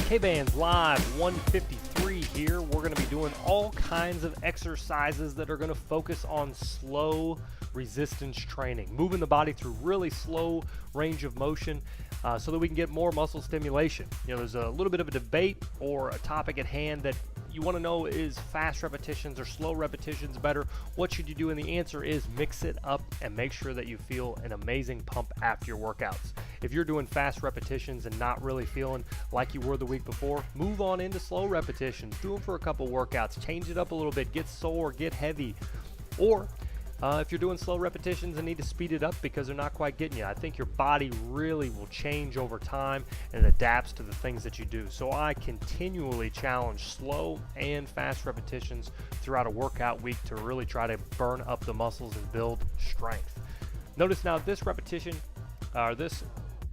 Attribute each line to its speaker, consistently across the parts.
Speaker 1: Kbands Live 153 here. We're going to be doing all kinds of exercises that are going to focus on slow resistance training, moving the body through really slow range of motion so that we can get more muscle stimulation. You know, there's a little bit of a debate or a topic at hand that you want to know, is fast repetitions or slow repetitions better? What should you do? And the answer is mix it up and make sure that you feel an amazing pump after your workouts. If you're doing fast repetitions and not really feeling like you were the week before, move on into slow repetitions. Do them for a couple workouts, change it up a little bit, get sore, get heavy. Or if you're doing slow repetitions and need to speed it up because they're not quite getting you, I think your body really will change over time and it adapts to the things that you do. So I continually challenge slow and fast repetitions throughout a workout week to really try to burn up the muscles and build strength. Notice now this repetition, this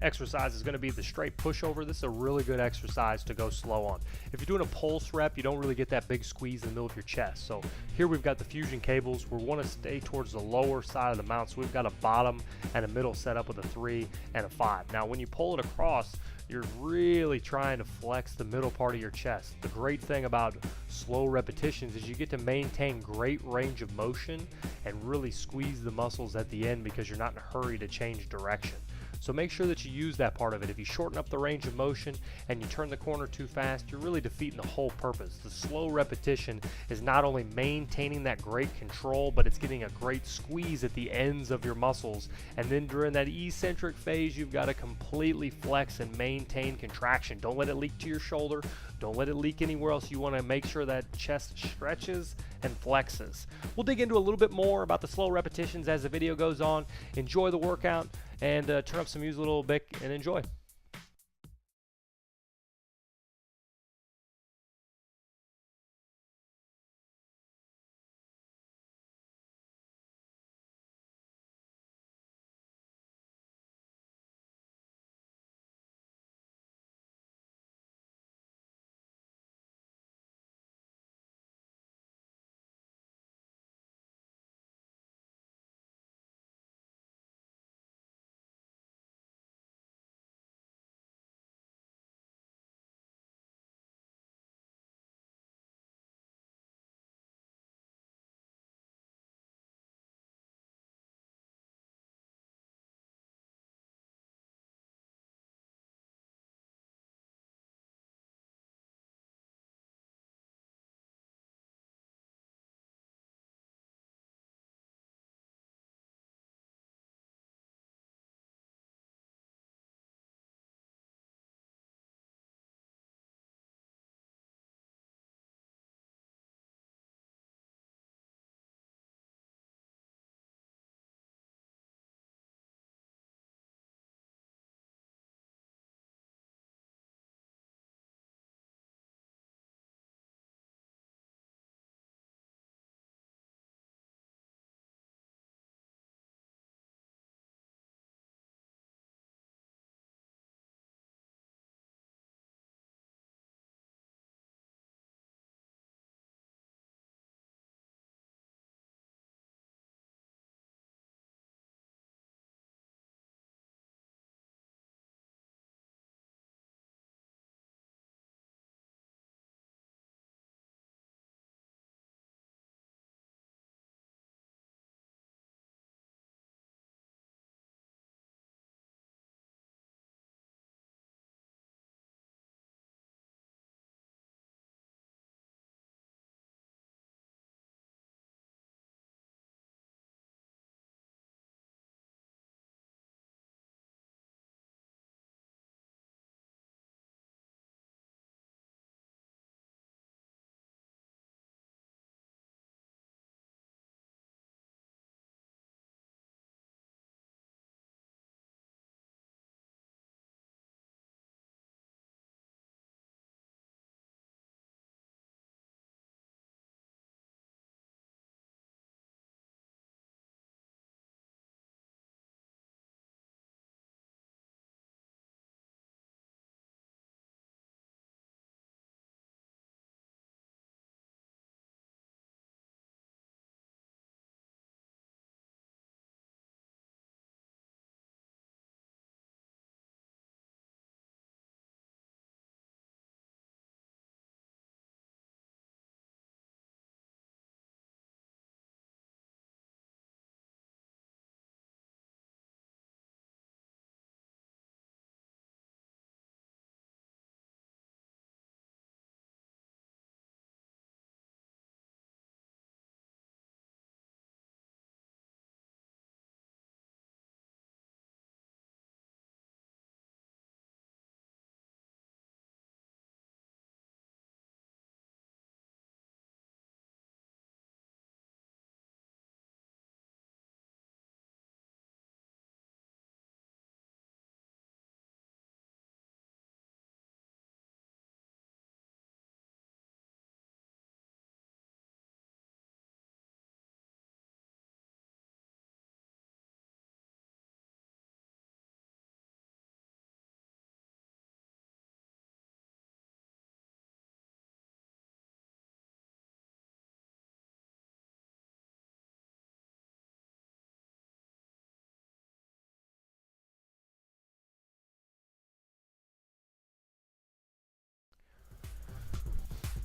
Speaker 1: exercise is going to be the straight pushover. This is a really good exercise to go slow on. If you're doing a pulse rep, you don't really get that big squeeze in the middle of your chest. So here we've got the fusion cables. We want to stay towards the lower side of the mount. So we've got a bottom and a middle set up with a 3 and a 5. Now when you pull it across, you're really trying to flex the middle part of your chest. The great thing about slow repetitions is you get to maintain great range of motion and really squeeze the muscles at the end because you're not in a hurry to change direction. So make sure that you use that part of it. If you shorten up the range of motion and you turn the corner too fast, you're really defeating the whole purpose. The slow repetition is not only maintaining that great control, but it's getting a great squeeze at the ends of your muscles. And then during that eccentric phase, you've got to completely flex and maintain contraction. Don't let it leak to your shoulder. Don't let it leak anywhere else. You want to make sure that chest stretches and flexes. We'll dig into a little bit more about the slow repetitions as the video goes on. Enjoy the workout and turn up some music a little bit and enjoy.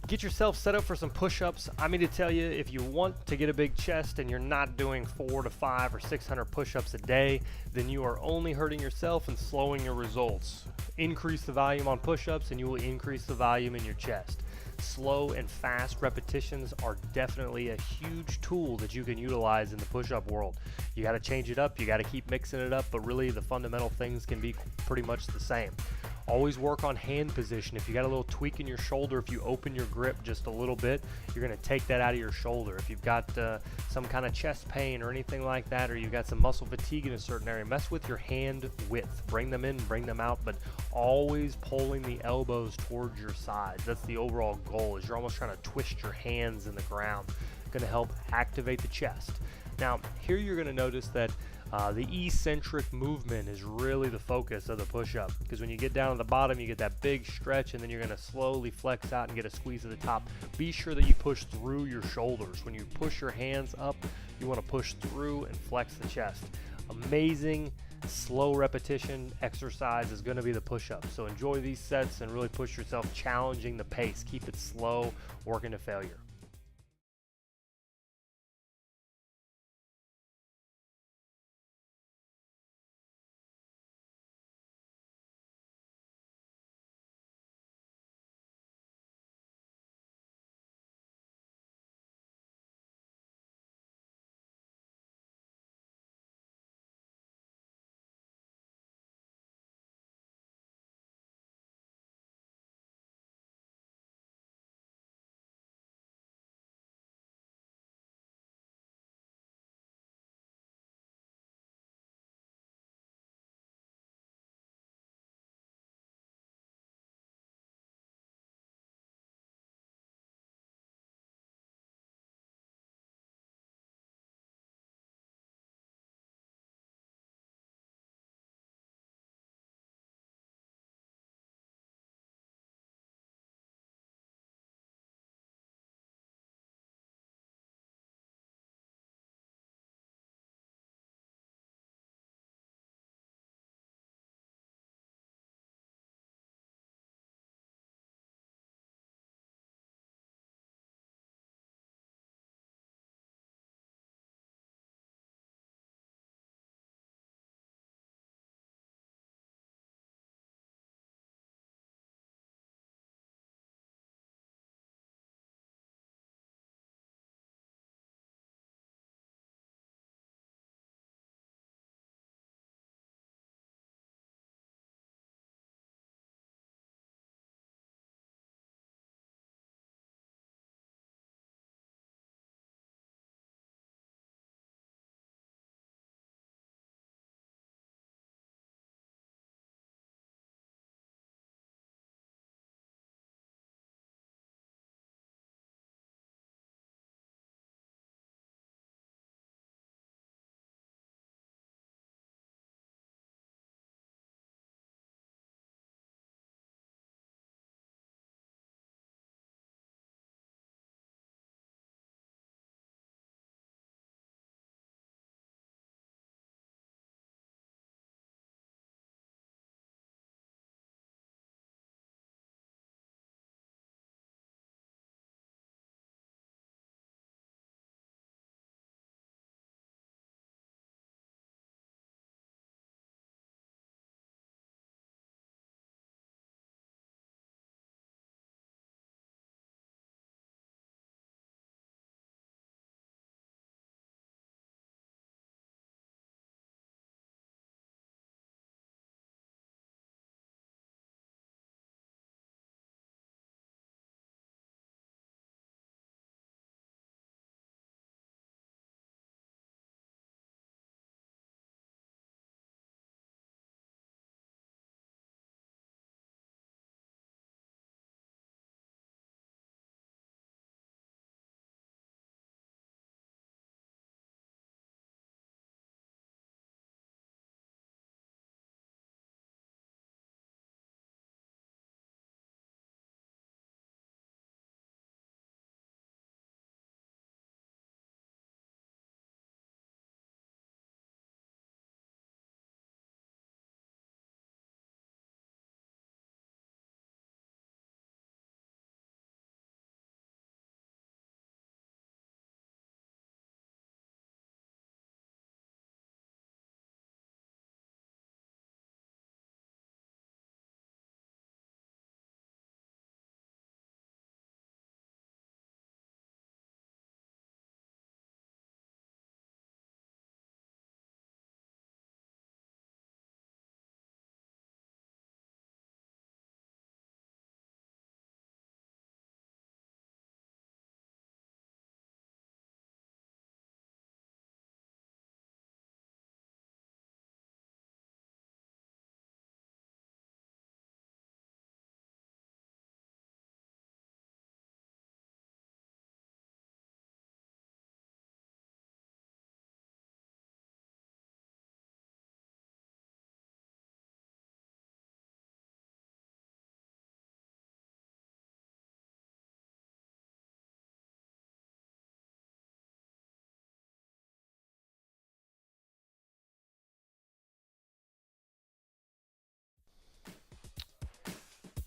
Speaker 1: Get yourself set up for some push-ups. I mean to tell you, if you want to get a big chest and you're not doing 4 to 5 or 600 push-ups a day, then you are only hurting yourself and slowing your results. Increase the volume on push-ups and you will increase the volume in your chest. Slow and fast repetitions are definitely a huge tool that you can utilize in the push-up world. You got to change it up, you got to keep mixing it up, but really the fundamental things can be pretty much the same. Always work on hand position. If you got a little tweak in your shoulder, if you open your grip just a little bit, you're going to take that out of your shoulder. If you've got some kind of chest pain or anything like that, or you've got some muscle fatigue in a certain area, mess with your hand width. Bring them in, bring them out, but always pulling the elbows towards your sides. That's the overall goal, is you're almost trying to twist your hands in the ground. Going to help activate the chest. Now, here you're going to notice that the eccentric movement is really the focus of the push-up, because when you get down to the bottom, you get that big stretch, and then you're going to slowly flex out and get a squeeze at the top. Be sure that you push through your shoulders. When you push your hands up, you want to push through and flex the chest. Amazing, slow repetition exercise is going to be the push-up. So enjoy these sets and really push yourself, challenging the pace. Keep it slow, working to failure.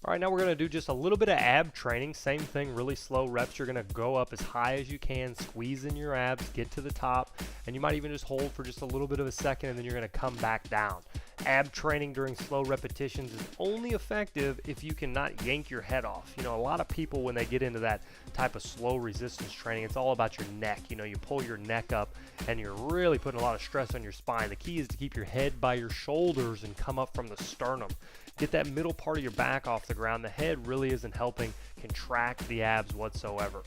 Speaker 1: All right, now we're going to do just a little bit of ab training. Same thing, really slow reps. You're going to go up as high as you can, squeeze in your abs, get to the top, and you might even just hold for just a little bit of a second, and then you're going to come back down. Ab training during slow repetitions is only effective if you cannot yank your head off. You know, a lot of people, when they get into that type of slow resistance training, it's all about your neck. You know, you pull your neck up and you're really putting a lot of stress on your spine. The key is to keep your head by your shoulders and come up from the sternum. Get that middle part of your back off the ground. The head really isn't helping contract the abs whatsoever.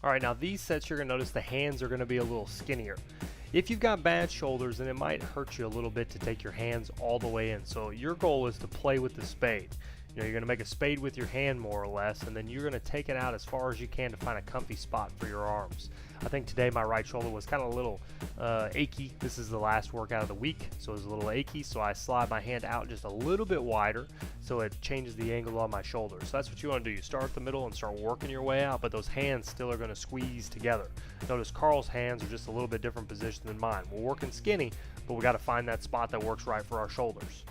Speaker 1: All right, now these sets you're going to notice the hands are going to be a little skinnier. If you've got bad shoulders, then it might hurt you a little bit to take your hands all the way in. So your goal is to play with the spade. You know, you're going to make a spade with your hand more or less, and then you're going to take it out as far as you can to find a comfy spot for your arms. I think today my right shoulder was kind of a little achy. This is the last workout of the week, so it was a little achy, so I slide my hand out just a little bit wider so it changes the angle on my shoulder. So that's what you want to do. You start at the middle and start working your way out, but those hands still are going to squeeze together. Notice Carl's hands are just a little bit different position than mine. We're working skinny, but we got to find that spot that works right for our shoulders.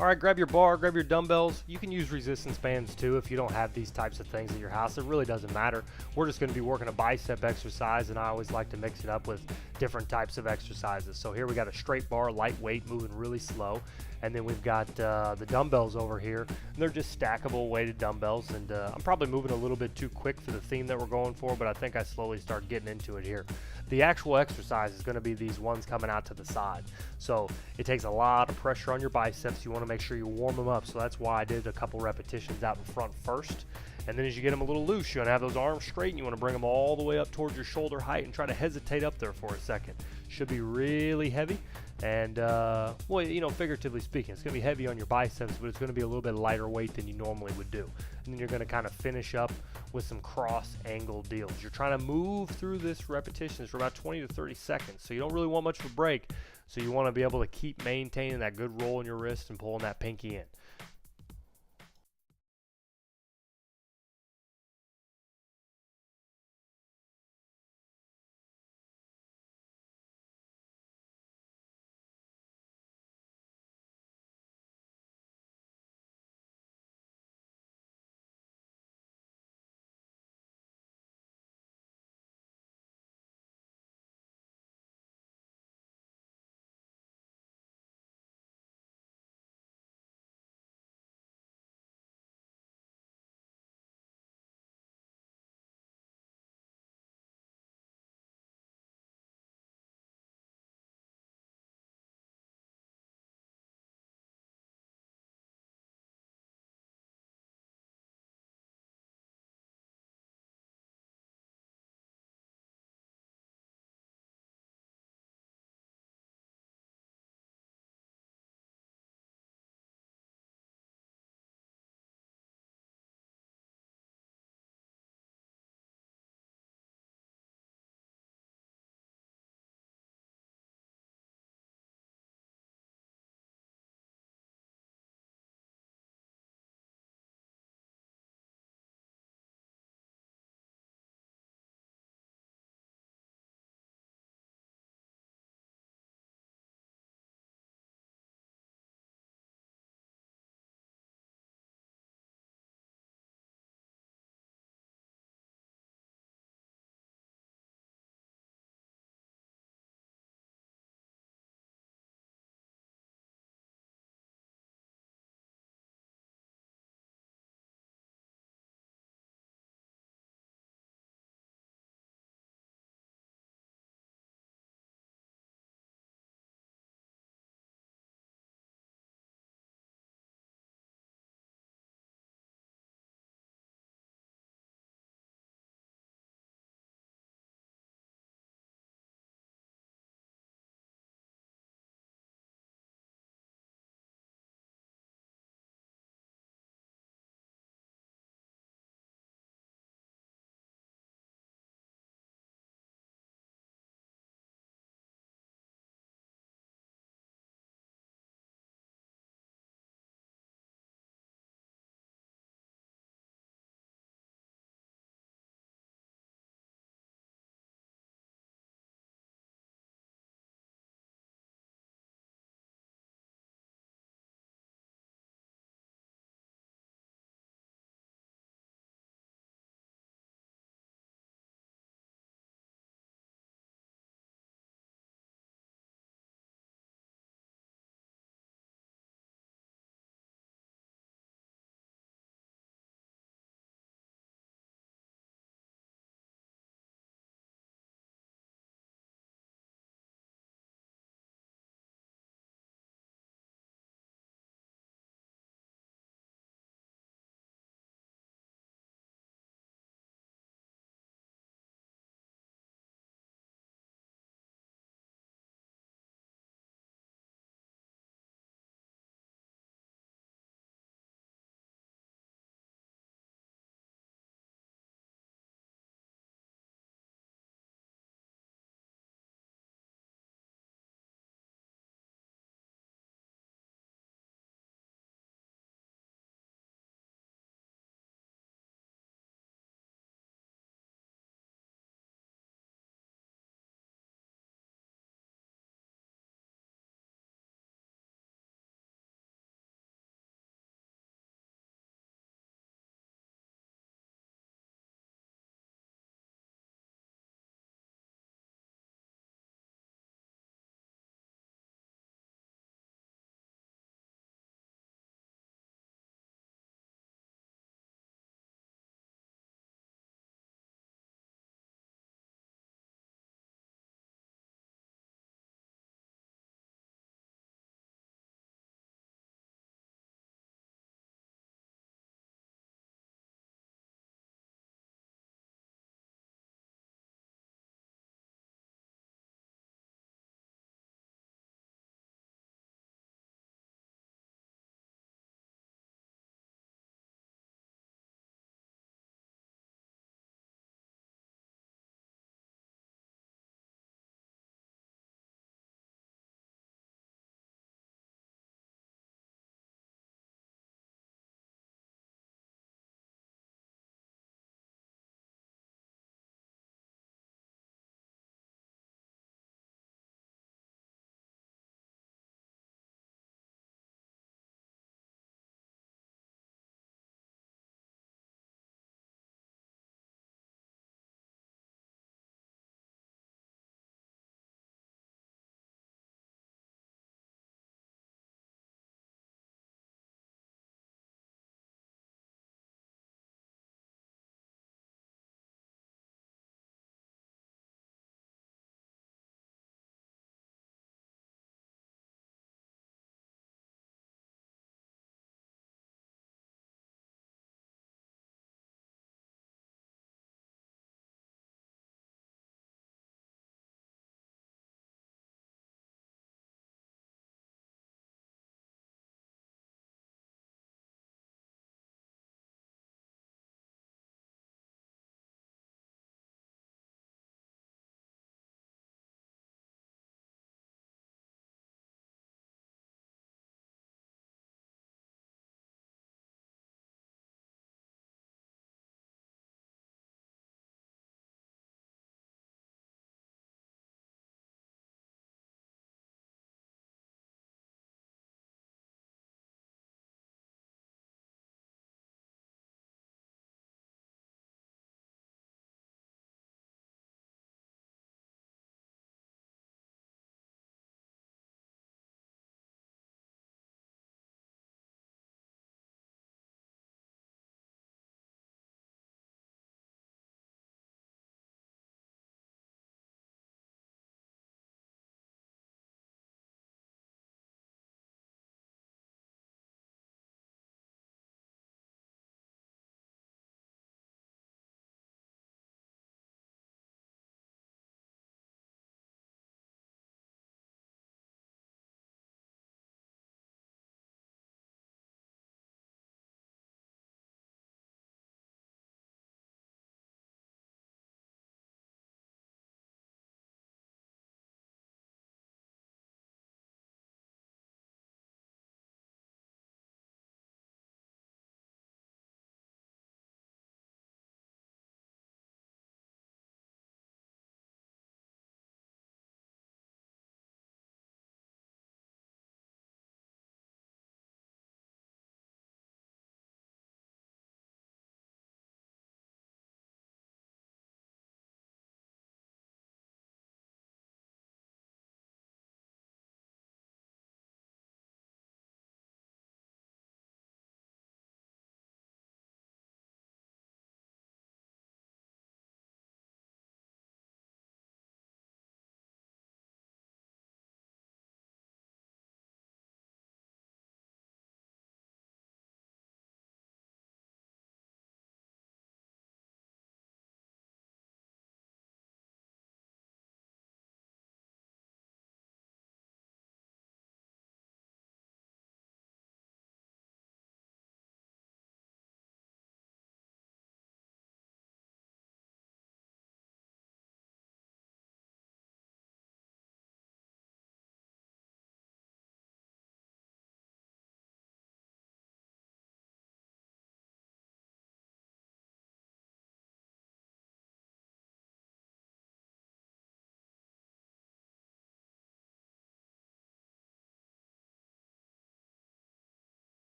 Speaker 1: All right, grab your bar, grab your dumbbells. You can use resistance bands too if you don't have these types of things at your house. It really doesn't matter. We're just going to be working a bicep exercise, and I always like to mix it up with different types of exercises. So here we got a straight bar, lightweight, moving really slow. And then we've got the dumbbells over here. And they're just stackable weighted dumbbells. And I'm probably moving a little bit too quick for the theme that we're going for, but I think I slowly start getting into it here. The actual exercise is going to be these ones coming out to the side. So it takes a lot of pressure on your biceps. You want to make sure you warm them up. So that's why I did a couple repetitions out in front first. And then as you get them a little loose, you want to have those arms straight, and you want to bring them all the way up towards your shoulder height and try to hesitate up there for a second. Should be really heavy. And, well, you know, figuratively speaking, it's going to be heavy on your biceps, but it's going to be a little bit lighter weight than you normally would do. And then you're going to kind of finish up with some cross angle deals. You're trying to move through this repetitions for about 20 to 30 seconds. So you don't really want much of a break. So you want to be able to keep maintaining that good roll in your wrist and pulling that pinky in.